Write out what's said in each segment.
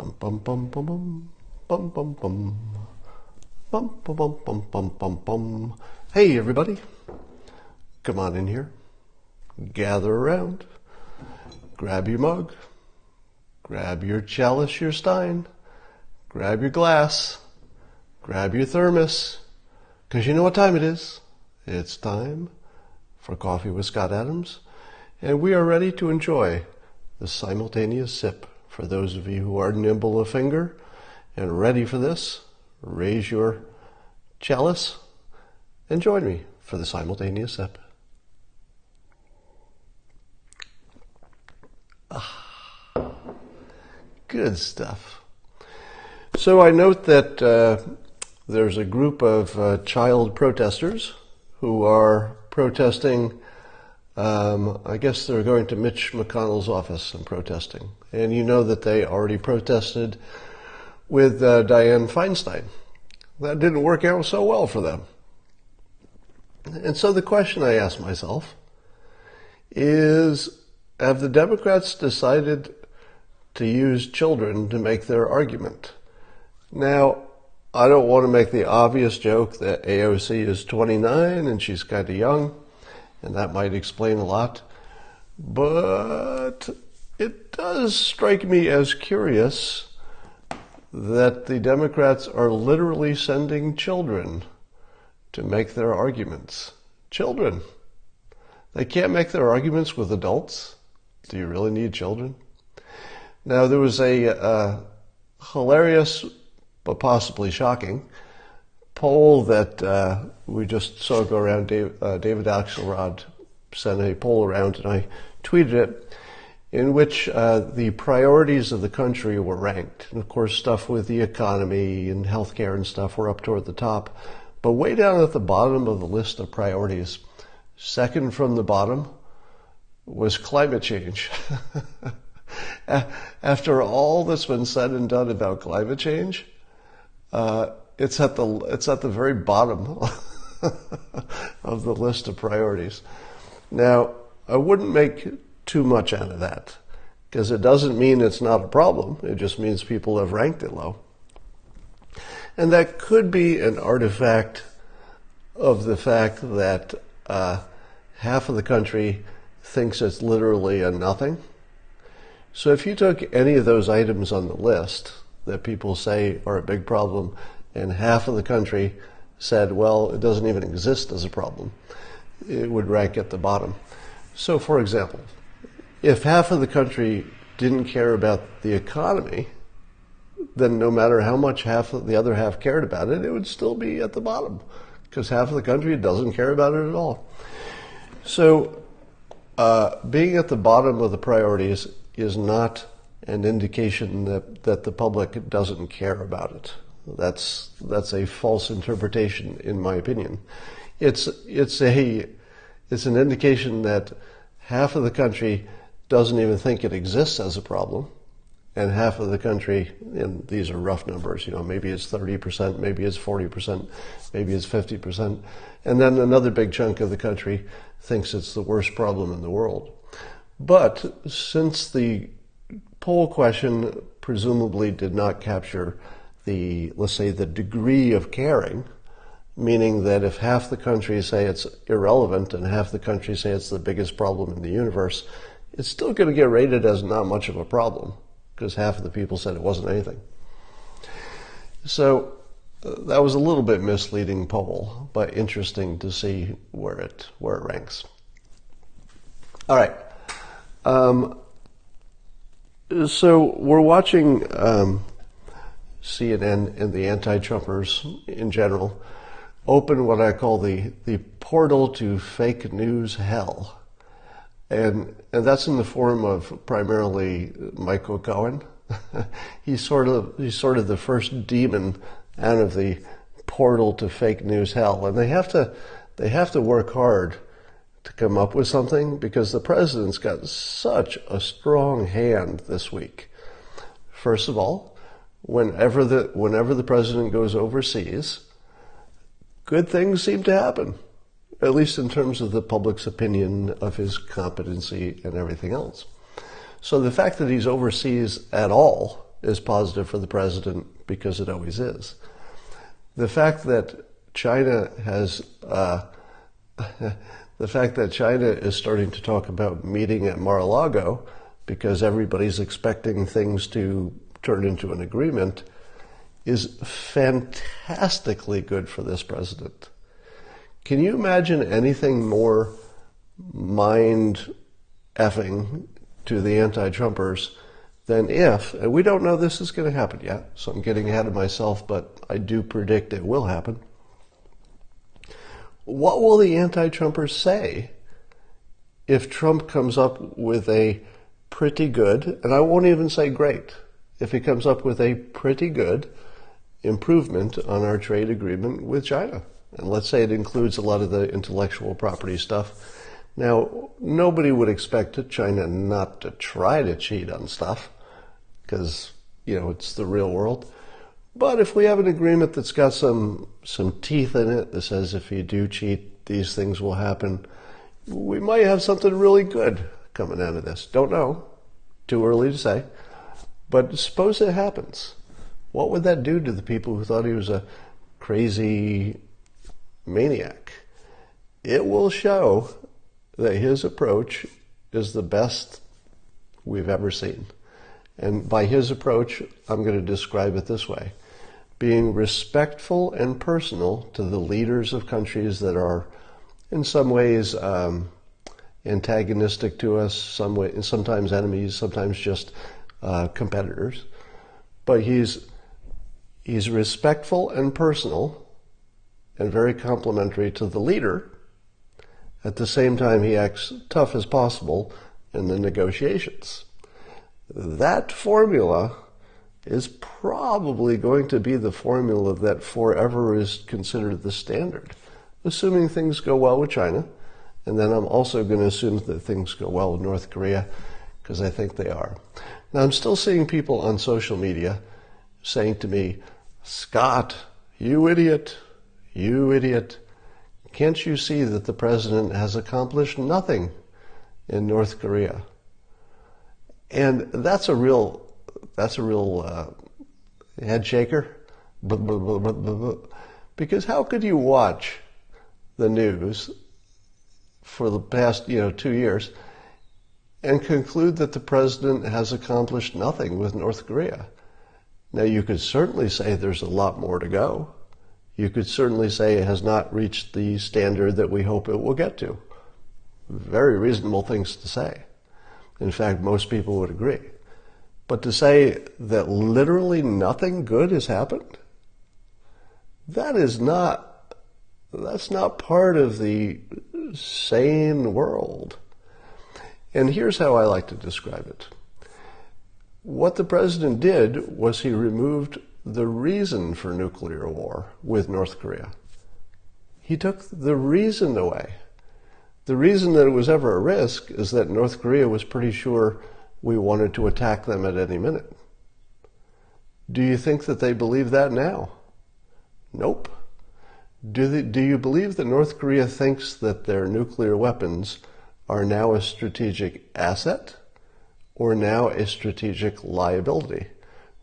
Bum bum bum bum bum bum bum bum bum bum bum bum bum bum bum. Hey everybody, come on in here, gather around, grab your mug, grab your chalice, your stein, grab your glass, grab your thermos, because you know what time it is. It's time for Coffee with Scott Adams, and we are ready to enjoy the simultaneous sip. For those of you who are nimble of finger and ready for this, raise your chalice and join me for the simultaneous sip. Good stuff. So I note that there's a group of child protesters who are protesting. I guess they're going to Mitch McConnell's office and protesting. And you know that they already protested with Dianne Feinstein. That didn't work out so well for them. And so the question I ask myself is, have the Democrats decided to use children to make their argument? Now, I don't want to make the obvious joke that AOC is 29 and she's kind of young, and that might explain a lot. But it does strike me as curious that the Democrats are literally sending children to make their arguments. Children. They can't make their arguments with adults. Do you really need children? Now, there was a hilarious, but possibly shocking, poll that we just saw go around. David Axelrod sent a poll around, and I tweeted it, in which the priorities of the country were ranked. And of course, stuff with the economy and healthcare and stuff were up toward the top. But way down at the bottom of the list of priorities, second from the bottom, was climate change. After all that's been said and done about climate change, it's at the very bottom of the list of priorities. Now, I wouldn't make too much out of that, because it doesn't mean it's not a problem. It just means people have ranked it low. And that could be an artifact of the fact that half of the country thinks it's literally a nothing. So if you took any of those items on the list that people say are a big problem, and half of the country said, well, it doesn't even exist as a problem, it would rank at the bottom. So, for example, if half of the country didn't care about the economy, then no matter how much the other half cared about it, it would still be at the bottom, because half of the country doesn't care about it at all. So being at the bottom of the priorities is not an indication that the public doesn't care about it. That's a false interpretation, in my opinion. It's an indication that half of the country doesn't even think it exists as a problem, and half of the country, and these are rough numbers, maybe it's 30%, maybe it's 40%, maybe it's 50%, and then another big chunk of the country thinks it's the worst problem in the world. But since the poll question presumably did not capture let's say, the degree of caring, meaning that if half the country say it's irrelevant and half the country say it's the biggest problem in the universe, it's still going to get rated as not much of a problem, because half of the people said it wasn't anything. So that was a little bit misleading poll, but interesting to see where it ranks. All right. So we're watching CNN and the anti-Trumpers in general open what I call the portal to fake news hell. And that's in the form of primarily Michael Cohen. He's sort of the first demon out of the portal to fake news hell. And they have to work hard to come up with something, because the president's got such a strong hand this week. First of all, whenever the president goes overseas, good things seem to happen, at least in terms of the public's opinion of his competency and everything else. So the fact that he's overseas at all is positive for the president because it always is. The fact that China has, the fact that China is starting to talk about meeting at Mar-a-Lago because everybody's expecting things to turn into an agreement is fantastically good for this president. Can you imagine anything more mind-effing to the anti-Trumpers than if, and we don't know this is going to happen yet, so I'm getting ahead of myself, but I do predict it will happen. What will the anti-Trumpers say if Trump comes up with a pretty good, and I won't even say great, if he comes up with a pretty good improvement on our trade agreement with China? And let's say it includes a lot of the intellectual property stuff. Now, nobody would expect China not to try to cheat on stuff because, it's the real world. But if we have an agreement that's got some teeth in it that says if you do cheat, these things will happen, we might have something really good coming out of this. Don't know. Too early to say. But suppose it happens. What would that do to the people who thought he was a crazy maniac? It will show that his approach is the best we've ever seen. And by his approach, I'm going to describe it this way. Being respectful and personal to the leaders of countries that are in some ways antagonistic to us, sometimes enemies, sometimes just competitors. But he's respectful and personal and very complimentary to the leader. At the same time, he acts tough as possible in the negotiations. That formula is probably going to be the formula that forever is considered the standard, assuming things go well with China. And then I'm also going to assume that things go well with North Korea, because I think they are. Now, I'm still seeing people on social media saying to me, Scott, you idiot, can't you see that the president has accomplished nothing in North Korea? And that's a real head shaker. Because how could you watch the news for the past 2 years and conclude that the president has accomplished nothing with North Korea? Now, you could certainly say there's a lot more to go. You could certainly say it has not reached the standard that we hope it will get to. Very reasonable things to say. In fact, most people would agree. But to say that literally nothing good has happened, that's not part of the sane world. And here's how I like to describe it. What the president did was he removed the reason for nuclear war with North Korea. He took the reason away. The reason that it was ever a risk is that North Korea was pretty sure we wanted to attack them at any minute. Do you think that they believe that now? Nope. Do you believe that North Korea thinks that their nuclear weapons are now a strategic asset or now a strategic liability?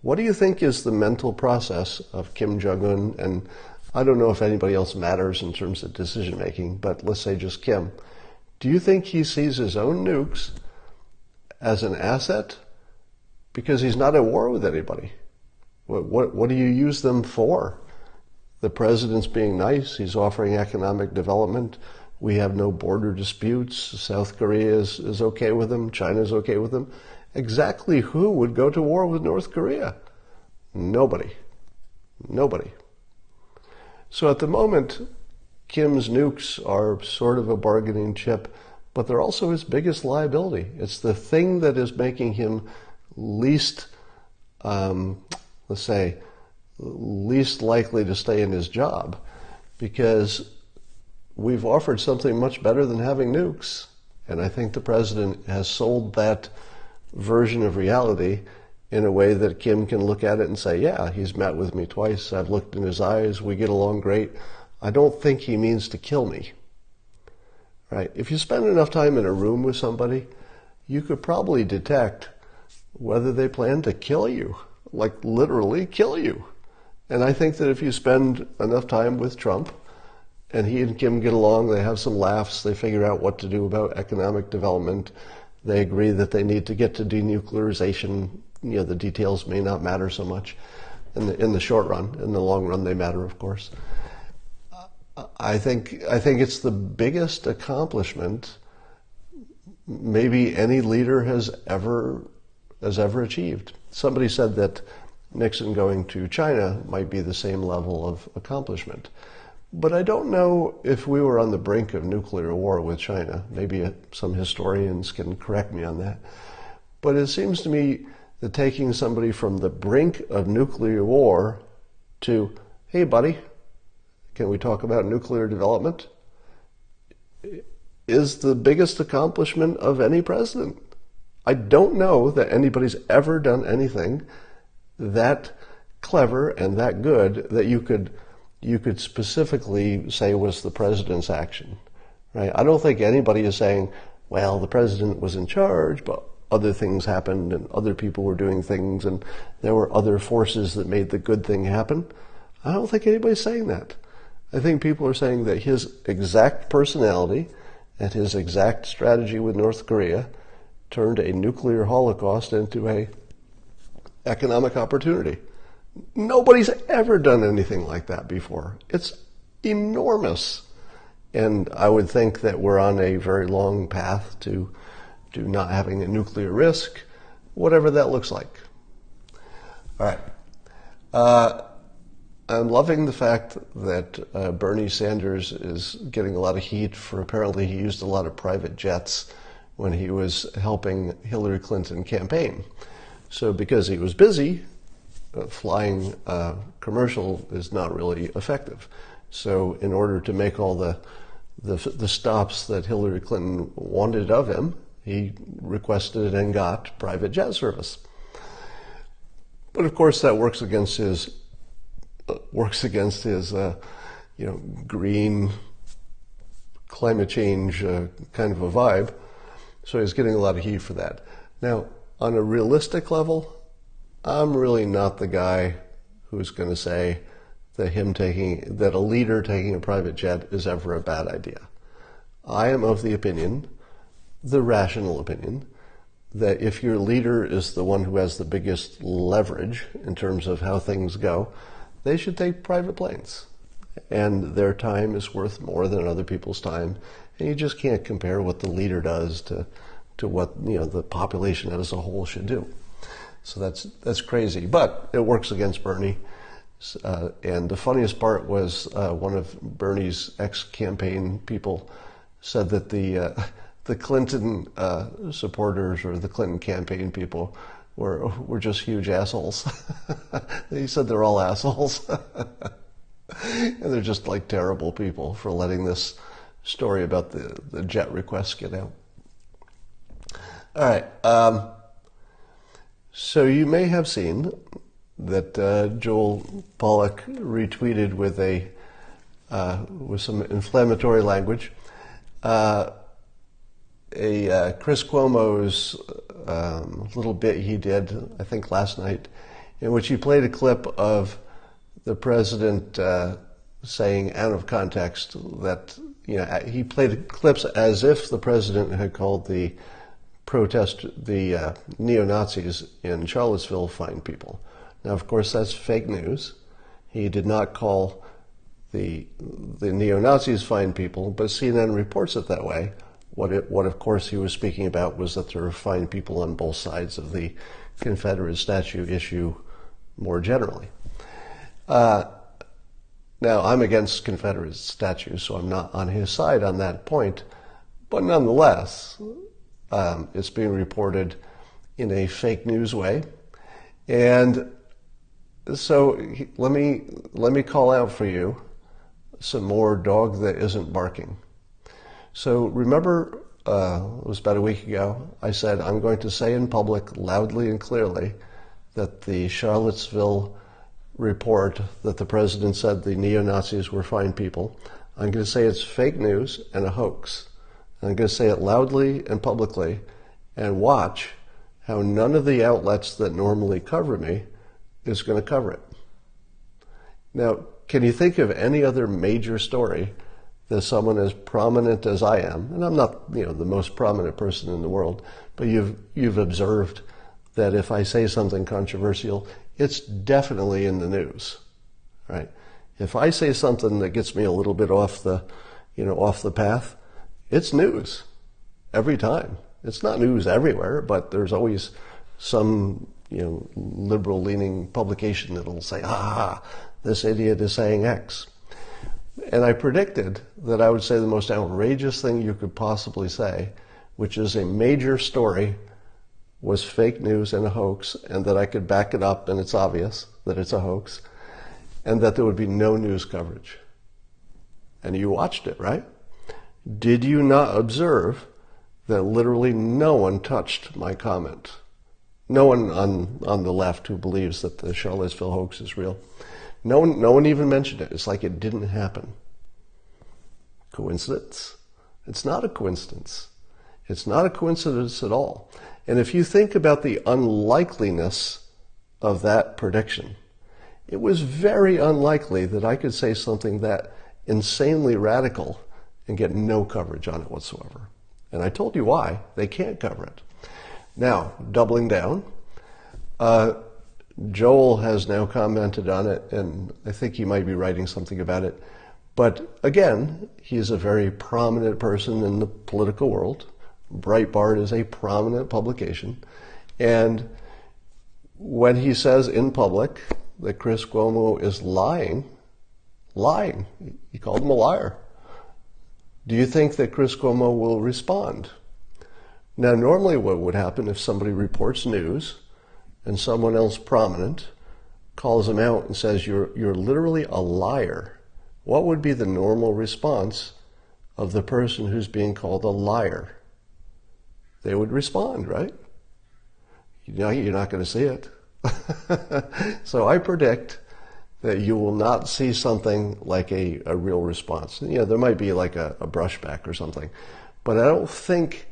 What do you think is the mental process of Kim Jong-un? And I don't know if anybody else matters in terms of decision making, but let's say just Kim. Do you think he sees his own nukes as an asset? Because he's not at war with anybody. What do you use them for? The president's being nice. He's offering economic development. We have no border disputes. South Korea is okay with them. China's okay with them. Exactly who would go to war with North Korea? Nobody. Nobody. So at the moment, Kim's nukes are sort of a bargaining chip, but they're also his biggest liability. It's the thing that is making him least, least likely to stay in his job, because we've offered something much better than having nukes. And I think the president has sold that version of reality in a way that Kim can look at it and say, yeah, he's met with me twice. I've looked in his eyes. We get along great. I don't think he means to kill me. Right? If you spend enough time in a room with somebody, you could probably detect whether they plan to kill you like literally kill you. And I think that if you spend enough time with Trump, and he and Kim get along, they have some laughs, they figure out what to do about economic development, they agree that they need to get to denuclearization. The details may not matter so much in the short run. In the long run, they matter, of course. I think it's the biggest accomplishment maybe any leader has ever achieved. Somebody said that Nixon going to China might be the same level of accomplishment. But I don't know if we were on the brink of nuclear war with China. Maybe some historians can correct me on that. But it seems to me that taking somebody from the brink of nuclear war to, hey buddy, can we talk about nuclear development, is the biggest accomplishment of any president. I don't know that anybody's ever done anything that clever and that good that you could specifically say was the president's action, right? I don't think anybody is saying, well, the president was in charge, but other things happened and other people were doing things and there were other forces that made the good thing happen. I don't think anybody's saying that. I think people are saying that his exact personality and his exact strategy with North Korea turned a nuclear holocaust into a economic opportunity. Nobody's ever done anything like that before. It's enormous. And I would think that we're on a very long path to not having a nuclear risk, whatever that looks like. All right. I'm loving the fact that Bernie Sanders is getting a lot of heat for apparently he used a lot of private jets when he was helping Hillary Clinton campaign. So because he was busy, flying commercial is not really effective. So in order to make all the stops that Hillary Clinton wanted of him, he requested and got private jet service. But of course that works against his green climate change kind of a vibe. So he's getting a lot of heat for that. Now, on a realistic level, I'm really not the guy who's going to say that a leader taking a private jet is ever a bad idea. I am of the opinion, the rational opinion, that if your leader is the one who has the biggest leverage in terms of how things go, they should take private planes. And their time is worth more than other people's time. And you just can't compare what the leader does to what the population as a whole should do. So that's crazy. But it works against Bernie. And the funniest part was one of Bernie's ex-campaign people said that the Clinton supporters or the Clinton campaign people were just huge assholes. He said they're all assholes. And they're just like terrible people for letting this story about the jet request get out. All right. So you may have seen that Joel Pollack retweeted with some inflammatory language Chris Cuomo's little bit he did, I think last night, in which he played a clip of the president saying out of context that, he played clips as if the president had called the neo-Nazis in Charlottesville fine people. Now, of course, that's fake news. He did not call the neo-Nazis fine people, but CNN reports it that way. What of course he was speaking about was that there are fine people on both sides of the Confederate statue issue more generally. Now, I'm against Confederate statues, so I'm not on his side on that point. But nonetheless, it's being reported in a fake news way. And so let me call out for you some more dog that isn't barking. So remember, it was about a week ago, I said I'm going to say in public loudly and clearly that the Charlottesville report that the president said the neo-Nazis were fine people, I'm going to say it's fake news and a hoax. I'm going to say it loudly and publicly and watch how none of the outlets that normally cover me is going to cover it. Now, can you think of any other major story that someone as prominent as I am, and I'm not, the most prominent person in the world, but you've observed that if I say something controversial, it's definitely in the news, right? If I say something that gets me a little bit off the path, it's news every time. It's not news everywhere, but there's always some, liberal-leaning publication that'll say, this idiot is saying X. And I predicted that I would say the most outrageous thing you could possibly say, which is a major story, was fake news and a hoax, and that I could back it up, and it's obvious that it's a hoax, and that there would be no news coverage. And you watched it, right? Did you not observe that literally no one touched my comment? No one on the left who believes that the Charlottesville hoax is real. No one even mentioned it. It's like it didn't happen. Coincidence? It's not a coincidence. It's not a coincidence at all. And if you think about the unlikeliness of that prediction, it was very unlikely that I could say something that insanely radical and get no coverage on it whatsoever. And I told you why. They can't cover it. Now, doubling down, Joel has now commented on it, and I think he might be writing something about it. But again, he's a very prominent person in the political world. Breitbart is a prominent publication. And when he says in public that Chris Cuomo is lying, he called him a liar. Do you think that Chris Cuomo will respond? Now, normally what would happen if somebody reports news and someone else prominent calls him out and says, you're literally a liar, what would be the normal response of the person who's being called a liar? They would respond, right? You're not going to see it. So I predict that you will not see something like a real response. There might be like a brushback or something, but I don't think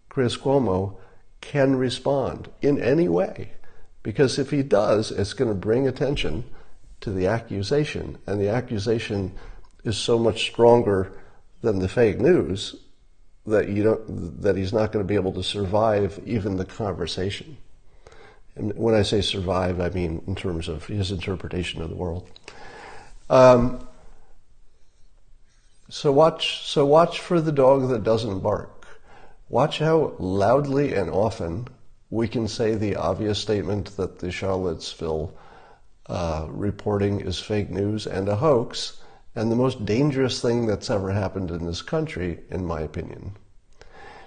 Chris Cuomo can respond in any way, because if he does, it's going to bring attention to the accusation, and the accusation is so much stronger than the fake news that he's not going to be able to survive even the conversation. And when I say survive, I mean in terms of his interpretation of the world. So watch for the dog that doesn't bark. Watch how loudly and often we can say the obvious statement that the Charlottesville reporting is fake news and a hoax, and the most dangerous thing that's ever happened in this country, in my opinion.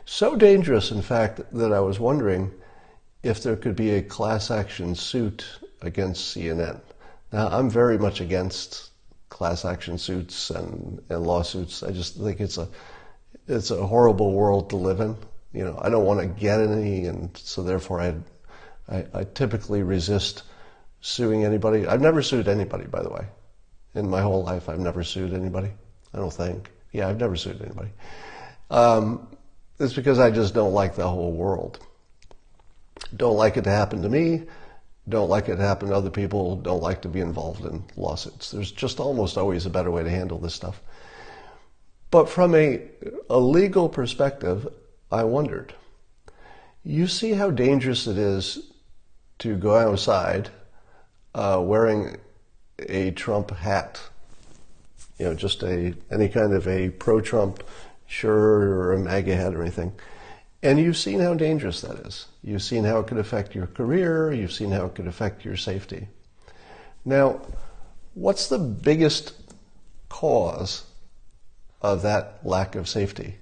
So dangerous, in fact, that I was wondering if there could be a class action suit against CNN. Now, I'm very much against class action suits and lawsuits. I just think it's a horrible world to live in. I don't want to get any, and so therefore I typically resist suing anybody. I've never sued anybody, by the way. In my whole life, I've never sued anybody. I don't think. Yeah, I've never sued anybody. It's because I just don't like the whole world. Don't like it to happen to me. Don't like it to happen to other people. Don't like to be involved in lawsuits. There's just almost always a better way to handle this stuff. But from a legal perspective, I wondered. You see how dangerous it is to go outside wearing a Trump hat, just any kind of a pro-Trump shirt or a MAGA hat or anything. And you've seen how dangerous that is. You've seen how it could affect your career. You've seen how it could affect your safety. Now, what's the biggest cause of that lack of safety?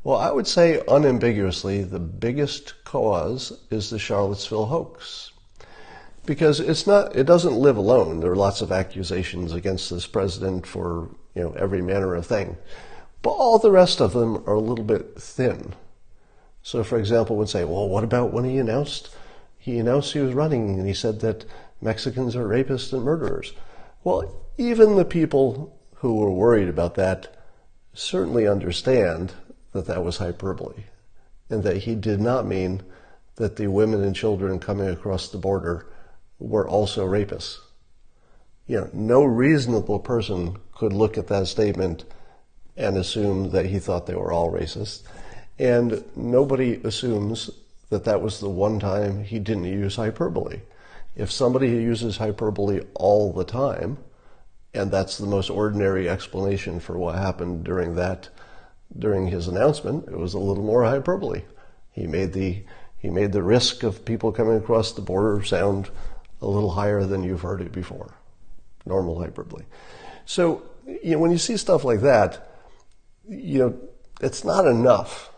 Well, I would say unambiguously the biggest cause is the Charlottesville hoax. Because it doesn't live alone. There are lots of accusations against this president for, every manner of thing. But all the rest of them are a little bit thin. So, for example, would say, well, what about when he announced he was running and he said that Mexicans are rapists and murderers? Well, even the people who were worried about that certainly understand that that was hyperbole and that he did not mean that the women and children coming across the border were also rapists. No reasonable person could look at that statement and assume that he thought they were all racist. And nobody assumes that that was the one time he didn't use hyperbole. If somebody uses hyperbole all the time, and that's the most ordinary explanation for what happened during his announcement, it was a little more hyperbole. He made the risk of people coming across the border sound a little higher than you've heard it before. Normal hyperbole. So, when you see stuff like that, it's not enough.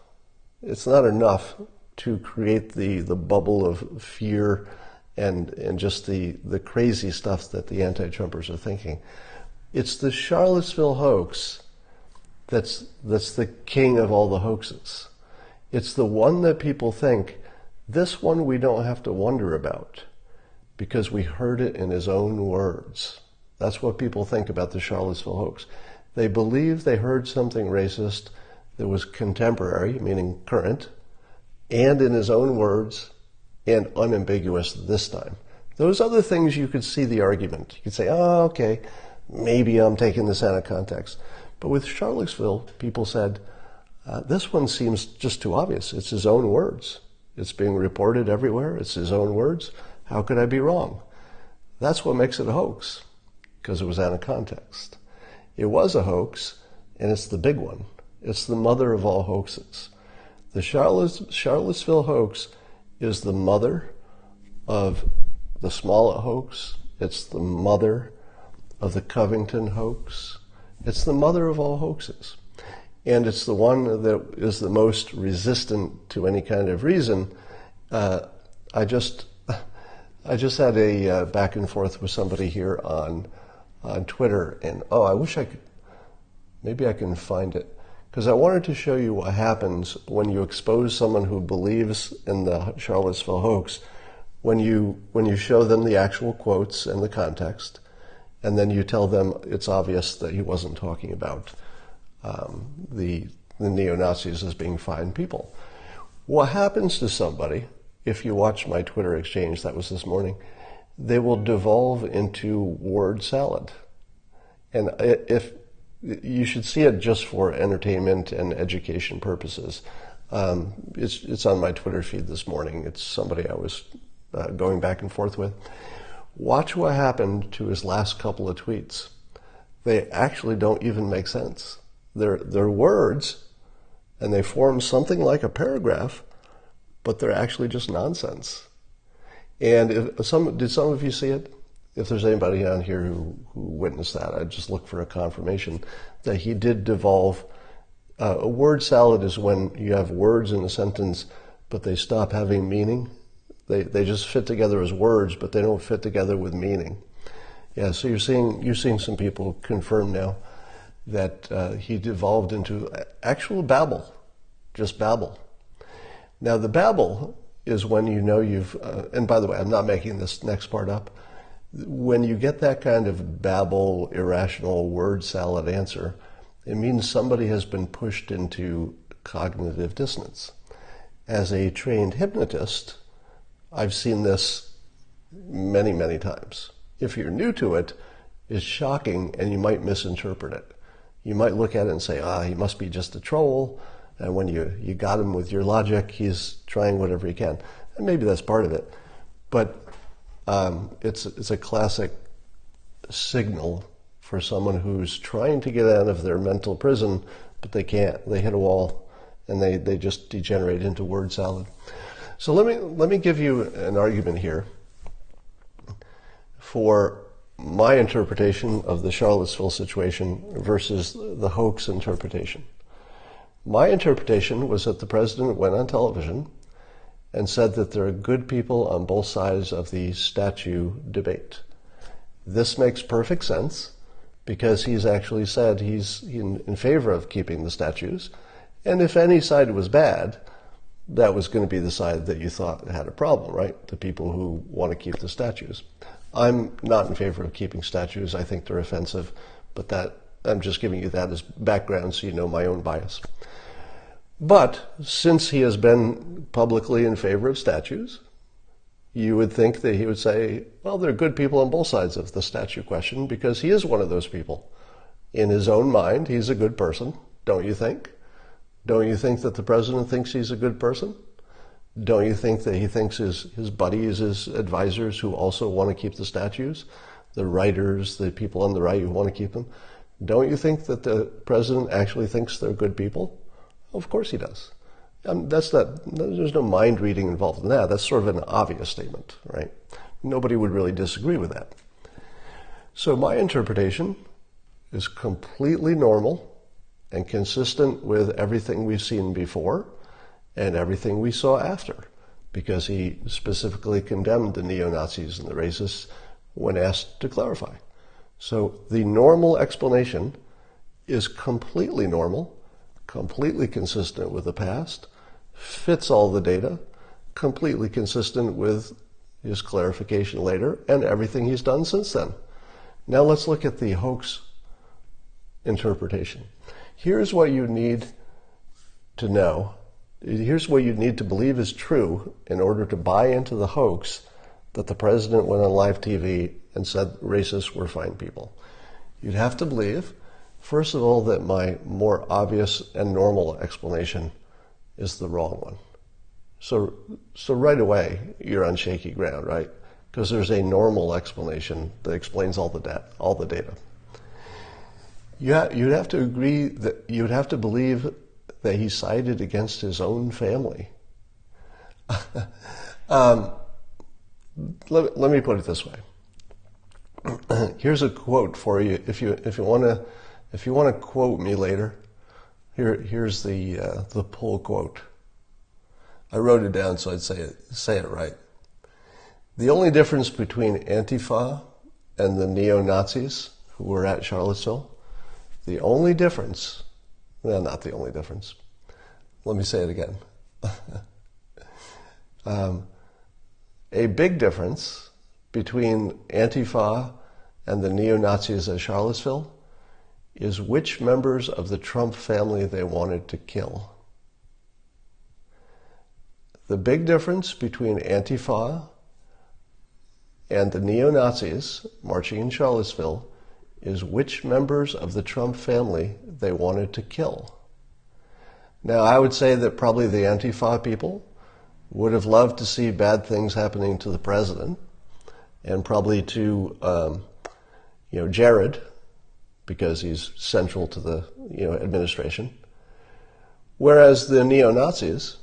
It's not enough to create the bubble of fear and just the crazy stuff that the anti-Trumpers are thinking. It's the Charlottesville hoax that's the king of all the hoaxes. It's the one that people think, this one we don't have to wonder about because we heard it in his own words. That's what people think about the Charlottesville hoax. They believe they heard something racist that was contemporary, meaning current, and in his own words, and unambiguous this time. Those other things you could see the argument. You could say, oh, okay, maybe I'm taking this out of context. But with Charlottesville, people said, this one seems just too obvious. It's his own words. It's being reported everywhere. It's his own words. How could I be wrong? That's what makes it a hoax, because it was out of context. It was a hoax, and it's the big one. It's the mother of all hoaxes. The Charlottesville hoax is the mother of the Smollett hoax. It's the mother of the Covington hoax. It's the mother of all hoaxes. And it's the one that is the most resistant to any kind of reason. I just had a back and forth with somebody here on Twitter, and I wish I could, maybe I can find it, because I wanted to show you what happens when you expose someone who believes in the Charlottesville hoax, when you show them the actual quotes and the context, and then you tell them it's obvious that he wasn't talking about the neo-Nazis as being fine people. What happens to somebody, if you watch my Twitter exchange, that was this morning, they will devolve into word salad. And if you should see it just for entertainment and education purposes. It's on my Twitter feed this morning. It's somebody I was going back and forth with. Watch what happened to his last couple of tweets. They actually don't even make sense. They're words, and they form something like a paragraph, but they're actually just nonsense. And did some of you see it? If there's anybody on here who witnessed that, I'd just look for a confirmation that he did devolve. A word salad is when you have words in a sentence, but they stop having meaning. They just fit together as words, but they don't fit together with meaning. Yeah, so you're seeing some people confirm now that he devolved into actual babble, just babble. Now the babble is when you know you've, and by the way, I'm not making this next part up. When you get that kind of babble, irrational word salad answer, it means somebody has been pushed into cognitive dissonance. As a trained hypnotist, I've seen this many, many times. If you're new to it, it's shocking and you might misinterpret it. You might look at it and say, he must be just a troll, and when you got him with your logic, he's trying whatever he can. And maybe that's part of it. But it's a classic signal for someone who's trying to get out of their mental prison, but they can't. They hit a wall, and they just degenerate into word salad. So let me give you an argument here for my interpretation of the Charlottesville situation versus the hoax interpretation. My interpretation was that the president went on television and said that there are good people on both sides of the statue debate. This makes perfect sense because he's actually said he's in favor of keeping the statues. And if any side was bad, that was going to be the side that you thought had a problem, right? The people who want to keep the statues. I'm not in favor of keeping statues. I think they're offensive, but I'm just giving you that as background so you know my own bias. But since he has been publicly in favor of statues, you would think that he would say, well, there are good people on both sides of the statue question because he is one of those people. In his own mind, he's a good person, don't you think? Don't you think that the president thinks he's a good person? Don't you think that he thinks his buddies, his advisors who also want to keep the statues, the writers, the people on the right who want to keep them, don't you think that the president actually thinks they're good people? Of course he does. There's no mind reading involved in that. That's sort of an obvious statement, right? Nobody would really disagree with that. So my interpretation is completely normal and consistent with everything we've seen before and everything we saw after, because he specifically condemned the neo-Nazis and the racists when asked to clarify. So the normal explanation is completely normal, completely consistent with the past, fits all the data, completely consistent with his clarification later and everything he's done since then. Now let's look at the hoax interpretation. Here's what you need to know. Here's what you need to believe is true in order to buy into the hoax that the president went on live TV and said racists were fine people. You'd have to believe, first of all, that my more obvious and normal explanation is the wrong one. So right away, you're on shaky ground, right? Because there's a normal explanation that explains all the data. You'd have to agree that you'd have to believe that he sided against his own family. Let me put it this way. Here's a quote for you. If you want to quote me later, here's the pull quote. I wrote it down so I'd say it right. The only difference between Antifa and the neo-Nazis who were at Charlottesville, the only difference, well, not the only difference. Let me say it again. A big difference between Antifa and the neo-Nazis at Charlottesville is which members of the Trump family they wanted to kill. The big difference between Antifa and the neo-Nazis marching in Charlottesville is which members of the Trump family they wanted to kill. Now, I would say that probably the Antifa people would have loved to see bad things happening to the president, and probably to Jared, because he's central to the administration. Whereas the neo-Nazis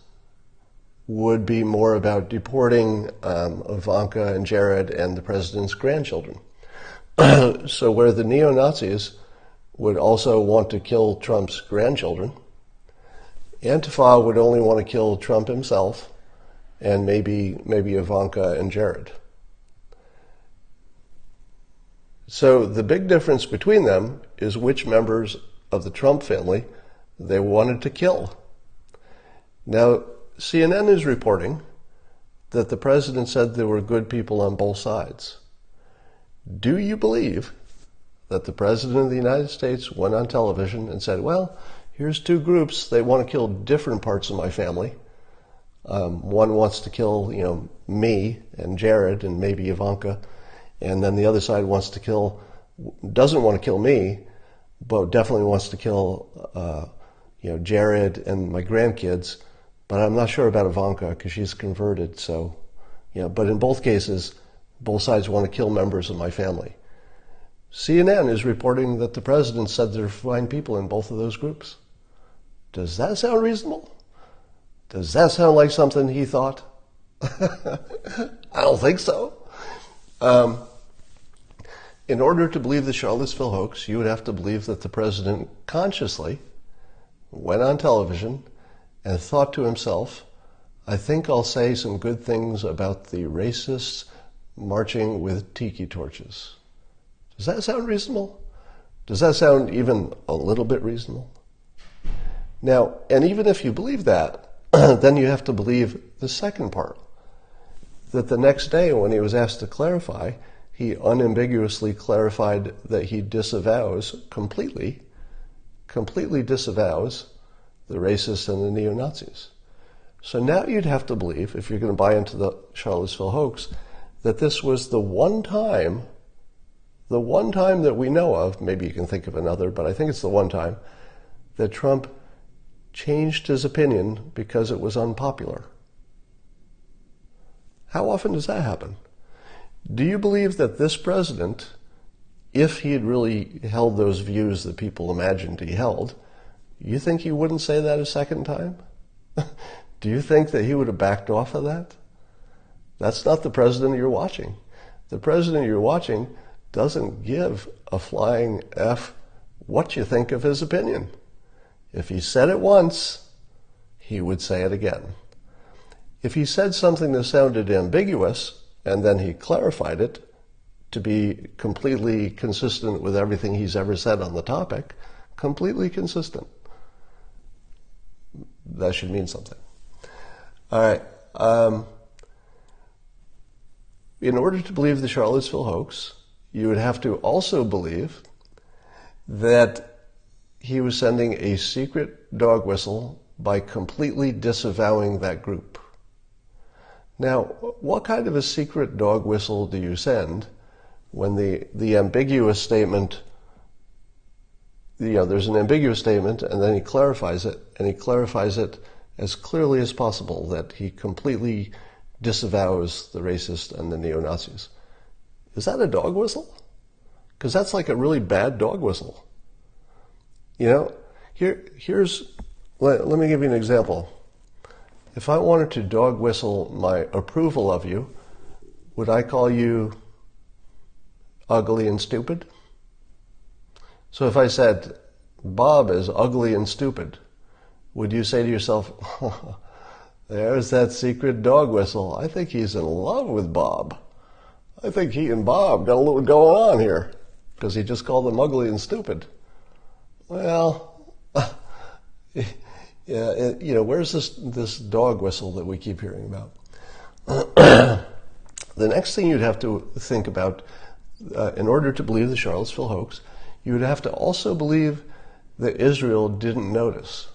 would be more about deporting Ivanka and Jared and the president's grandchildren. So where the neo-Nazis would also want to kill Trump's grandchildren, Antifa would only want to kill Trump himself and maybe Ivanka and Jared. So the big difference between them is which members of the Trump family they wanted to kill. Now, CNN is reporting that the president said there were good people on both sides. Do you believe that the president of the United States went on television and said, well, here's two groups, they want to kill different parts of my family. One wants to kill, me and Jared and maybe Ivanka, and then the other side doesn't want to kill me, but definitely wants to kill, Jared and my grandkids. But I'm not sure about Ivanka because she's converted. So, but in both cases, both sides want to kill members of my family. CNN is reporting that the president said there are fine people in both of those groups. Does that sound reasonable? Does that sound like something he thought? I don't think so. In order to believe the Charlottesville hoax, you would have to believe that the president consciously went on television and thought to himself, I think I'll say some good things about the racists marching with tiki torches. Does that sound reasonable? Does that sound even a little bit reasonable? Now, and even if you believe that, then you have to believe the second part, that the next day when he was asked to clarify, he unambiguously clarified that he completely disavows the racists and the neo-Nazis. So now you'd have to believe, if you're going to buy into the Charlottesville hoax, that this was the one time that we know of, maybe you can think of another, but I think it's the one time, that Trump changed his opinion because it was unpopular. How often does that happen? Do you believe that this president, if he had really held those views that people imagined he held, you think he wouldn't say that a second time? Do you think that he would have backed off of that? That's not the president you're watching. The president you're watching doesn't give a flying F what you think of his opinion. If he said it once, he would say it again. If he said something that sounded ambiguous, and then he clarified it to be completely consistent with everything he's ever said on the topic, completely consistent, that should mean something. All right. In order to believe the Charlottesville hoax, you would have to also believe that he was sending a secret dog whistle by completely disavowing that group. Now, what kind of a secret dog whistle do you send when the ambiguous statement, there's an ambiguous statement, and then he clarifies it, and he clarifies it as clearly as possible that he completely disavows the racist and the neo-Nazis? Is that a dog whistle? Because that's like a really bad dog whistle. Let me give you an example. If I wanted to dog whistle my approval of you, would I call you ugly and stupid? So if I said, Bob is ugly and stupid, would you say to yourself, oh, there's that secret dog whistle. I think he's in love with Bob. I think he and Bob got a little going on here, because he just called them ugly and stupid. Well, yeah, where's this dog whistle that we keep hearing about? The next thing you'd have to think about, in order to believe the Charlottesville hoax, you would have to also believe that Israel didn't notice,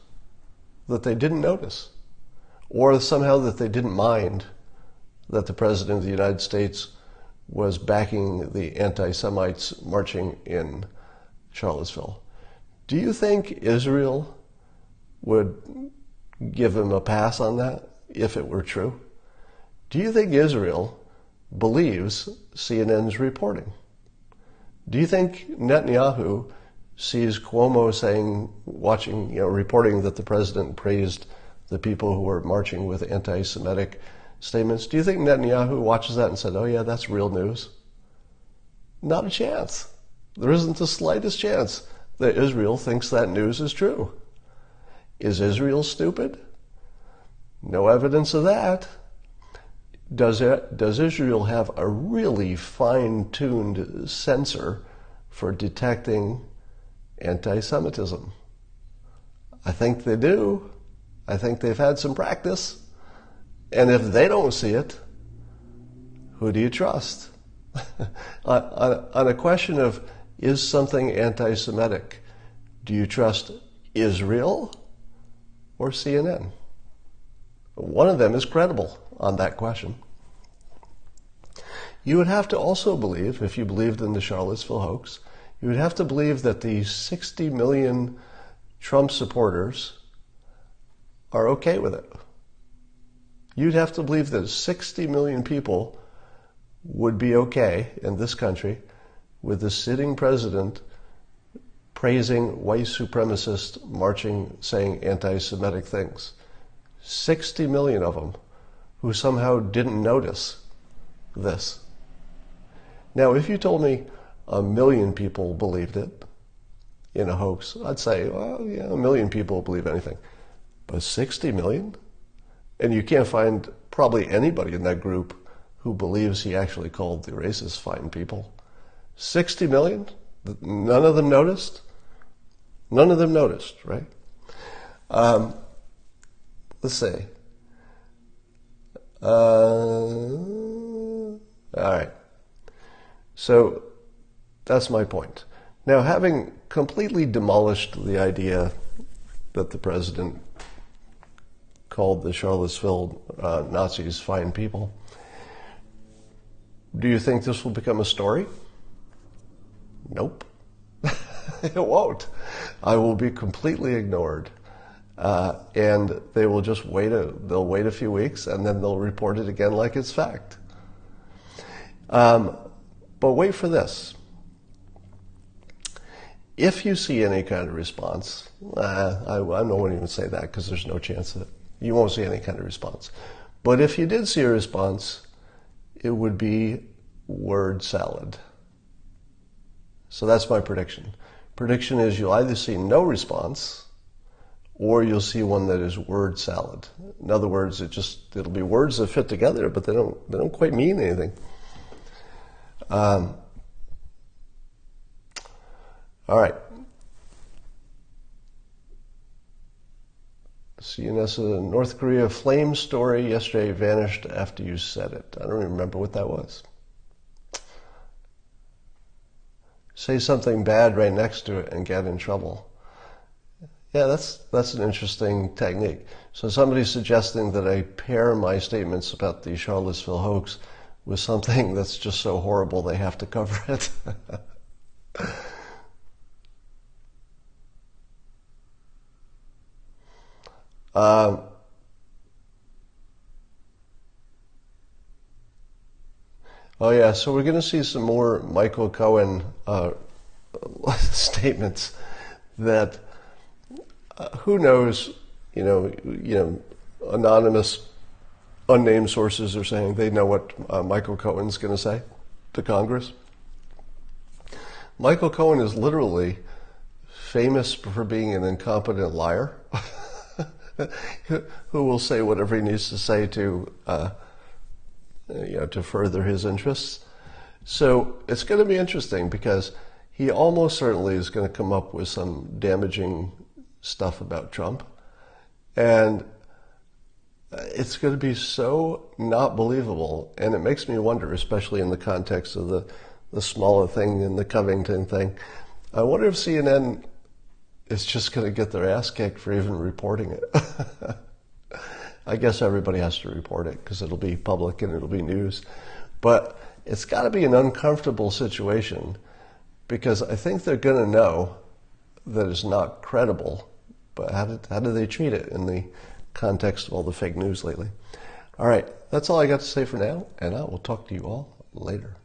that they didn't notice, or somehow that they didn't mind that the President of the United States was backing the anti-Semites marching in Charlottesville. Do you think Israel would give him a pass on that if it were true? Do you think Israel believes CNN's reporting? Do you think Netanyahu sees Cuomo reporting that the president praised the people who were marching with anti-Semitic statements? Do you think Netanyahu watches that and said, oh yeah, that's real news? Not a chance. There isn't the slightest chance that Israel thinks that news is true. Is Israel stupid? No evidence of that. Does Israel have a really fine-tuned sensor for detecting anti-Semitism? I think they do. I think they've had some practice. And if they don't see it, who do you trust? On a question of, is something anti-Semitic, do you trust Israel or CNN? One of them is credible on that question. You would have to also believe, if you believed in the Charlottesville hoax, you would have to believe that the 60 million Trump supporters are okay with it. You'd have to believe that 60 million people would be okay in this country with the sitting president praising white supremacists marching, saying anti-Semitic things. 60 million of them who somehow didn't notice this. Now, if you told me 1 million people believed it in a hoax, I'd say, well, yeah, 1 million people believe anything. But 60 million? And you can't find probably anybody in that group who believes he actually called the racists fine people. 60 million? None of them noticed? None of them noticed, right? Let's see. All right. So that's my point. Now, having completely demolished the idea that the president called the Charlottesville Nazis fine people. Do you think this will become a story? Nope. It won't. I will be completely ignored. And they will just they'll wait a few weeks and then they'll report it again like it's fact. But wait for this. If you see any kind of response, I won't even say that because there's no chance that you won't see any kind of response. But if you did see a response, it would be word salad. So that's my prediction. Prediction is you'll either see no response or you'll see one that is word salad. In other words, it'll be words that fit together, but they don't quite mean anything. All right. CNS, North Korea flame story yesterday vanished after you said it. I don't even remember what that was. Say something bad right next to it and get in trouble. Yeah, that's an interesting technique. So somebody's suggesting that I pair my statements about the Charlottesville hoax with something that's just so horrible they have to cover it. Oh yeah, so we're going to see some more Michael Cohen statements that who knows, anonymous, unnamed sources are saying they know what Michael Cohen's going to say to Congress. Michael Cohen is literally famous for being an incompetent liar who will say whatever he needs to say to further his interests. So it's going to be interesting because he almost certainly is going to come up with some damaging stuff about Trump. And it's going to be so not believable. And it makes me wonder, especially in the context of the smaller thing and the Covington thing, I wonder if CNN is just going to get their ass kicked for even reporting it. I guess everybody has to report it because it'll be public and it'll be news. But it's got to be an uncomfortable situation because I think they're going to know that it's not credible. But how do they treat it in the context of all the fake news lately? All right, that's all I got to say for now, and I will talk to you all later.